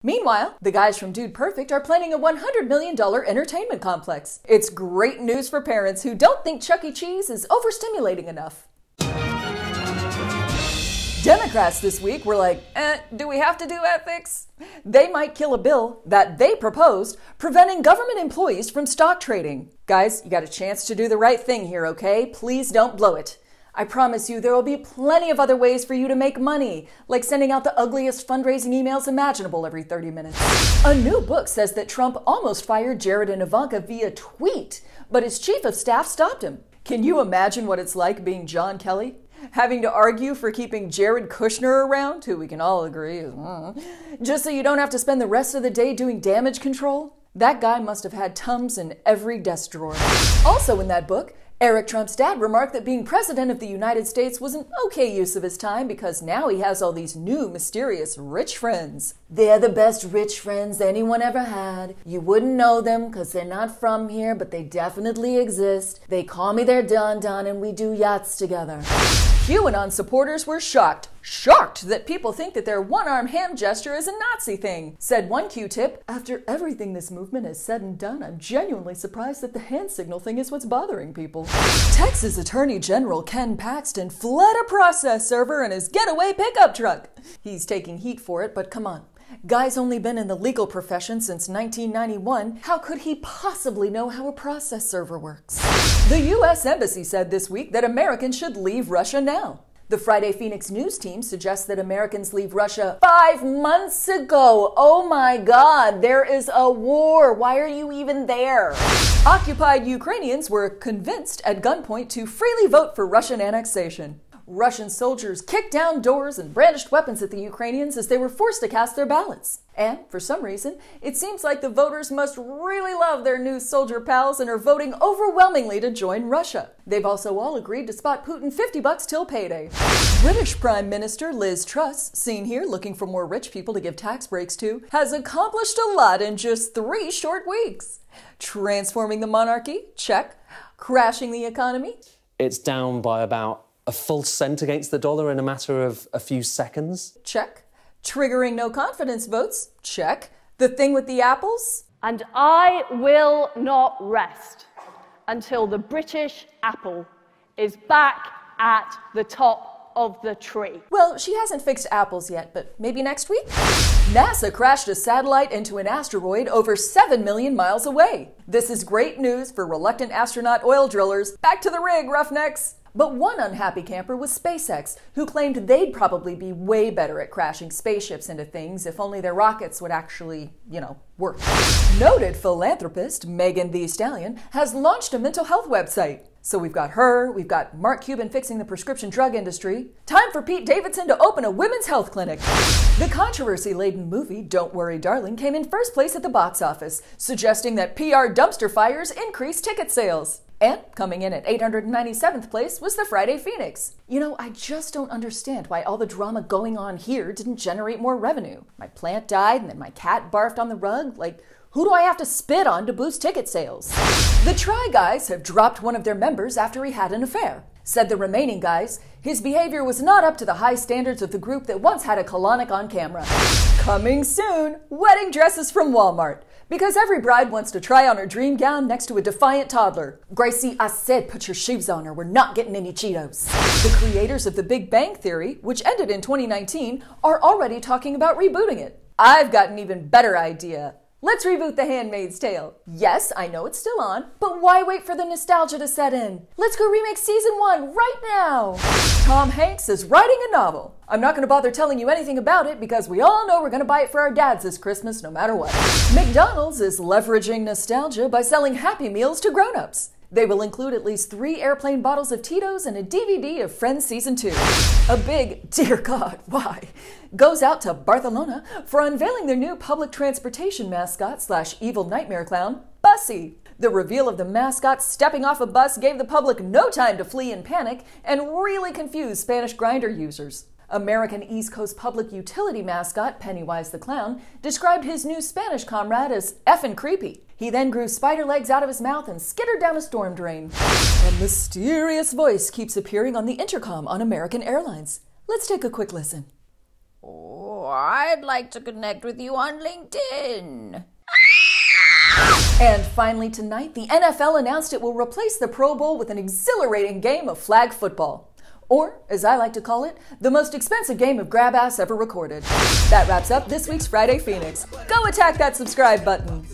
Meanwhile, the guys from Dude Perfect are planning a $100 million entertainment complex. It's great news for parents who don't think Chuck E. Cheese is overstimulating enough. Democrats this week were like, do we have to do ethics? They might kill a bill that they proposed preventing government employees from stock trading. Guys, you got a chance to do the right thing here, okay? Please don't blow it. I promise you there will be plenty of other ways for you to make money, like sending out the ugliest fundraising emails imaginable every 30 minutes. A new book says that Trump almost fired Jared and Ivanka via tweet, but his chief of staff stopped him. Can you imagine what it's like being John Kelly? Having to argue for keeping Jared Kushner around, who we can all agree is, just so you don't have to spend the rest of the day doing damage control? That guy must have had Tums in every desk drawer. Also in that book, Eric Trump's dad remarked that being president of the United States was an okay use of his time because now he has all these new, mysterious, rich friends. They're the best rich friends anyone ever had. You wouldn't know them because they're not from here, but they definitely exist. They call me their Don Don and we do yachts together. QAnon supporters were shocked that people think that their one-arm hand gesture is a Nazi thing. Said one Q-tip, after everything this movement has said and done, I'm genuinely surprised that the hand signal thing is what's bothering people. Texas Attorney General Ken Paxton fled a process server in his getaway pickup truck. He's taking heat for it, but come on. Guy's only been in the legal profession since 1991. How could he possibly know how a process server works? The U.S. Embassy said this week that Americans should leave Russia now. The Friday Fenix news team suggests that Americans leave Russia 5 months ago. Oh my God, there is a war. Why are you even there? Occupied Ukrainians were convinced at gunpoint to freely vote for Russian annexation. Russian soldiers kicked down doors and brandished weapons at the Ukrainians as they were forced to cast their ballots. And, for some reason, it seems like the voters must really love their new soldier pals and are voting overwhelmingly to join Russia. They've also all agreed to spot Putin $50 till payday. British Prime Minister Liz Truss, seen here looking for more rich people to give tax breaks to, has accomplished a lot in just 3 short weeks. Transforming the monarchy? Check. Crashing the economy? It's down by about a full cent against the dollar in a matter of a few seconds. Check. Triggering no confidence votes? Check. The thing with the apples? And I will not rest until the British apple is back at the top of the tree. Well, she hasn't fixed apples yet, but maybe next week? NASA crashed a satellite into an asteroid over 7 million miles away. This is great news for reluctant astronaut oil drillers. Back to the rig, roughnecks! But one unhappy camper was SpaceX, who claimed they'd probably be way better at crashing spaceships into things if only their rockets would actually, work. Noted philanthropist Thee Stallion has launched a mental health website. So we've got her, we've got Mark Cuban fixing the prescription drug industry. Time for Pete Davidson to open a women's health clinic. The controversy-laden movie Don't Worry Darling came in first place at the box office, suggesting that PR dumpster fires increase ticket sales. And coming in at 897th place was the Friday Fenix. I just don't understand why all the drama going on here didn't generate more revenue. My plant died and then my cat barfed on the rug. Who do I have to spit on to boost ticket sales? The Try Guys have dropped one of their members after he had an affair. Said the remaining guys, his behavior was not up to the high standards of the group that once had a colonic on camera. Coming soon, wedding dresses from Walmart. Because every bride wants to try on her dream gown next to a defiant toddler. Gracie, I said put your shoes on or we're not getting any Cheetos. The creators of The Big Bang Theory, which ended in 2019, are already talking about rebooting it. I've got an even better idea. Let's reboot The Handmaid's Tale. Yes, I know it's still on, but why wait for the nostalgia to set in? Let's go remake season 1 right now. Tom Hanks is writing a novel. I'm not going to bother telling you anything about it because we all know we're going to buy it for our dads this Christmas no matter what. McDonald's is leveraging nostalgia by selling Happy Meals to grown-ups. They will include at least 3 airplane bottles of Tito's and a DVD of Friends Season 2. A big, dear God, why, goes out to Barcelona for unveiling their new public transportation mascot / evil nightmare clown, Bussi. The reveal of the mascot stepping off a bus gave the public no time to flee in panic and really confused Spanish Grindr users. American East Coast public utility mascot Pennywise the Clown described his new Spanish comrade as effing creepy. He then grew spider legs out of his mouth and skittered down a storm drain. A mysterious voice keeps appearing on the intercom on American Airlines. Let's take a quick listen. Oh, I'd like to connect with you on LinkedIn. And finally tonight, the NFL announced it will replace the Pro Bowl with an exhilarating game of flag football. Or, as I like to call it, the most expensive game of grab-ass ever recorded. That wraps up this week's Friday Phoenix. Go attack that subscribe button.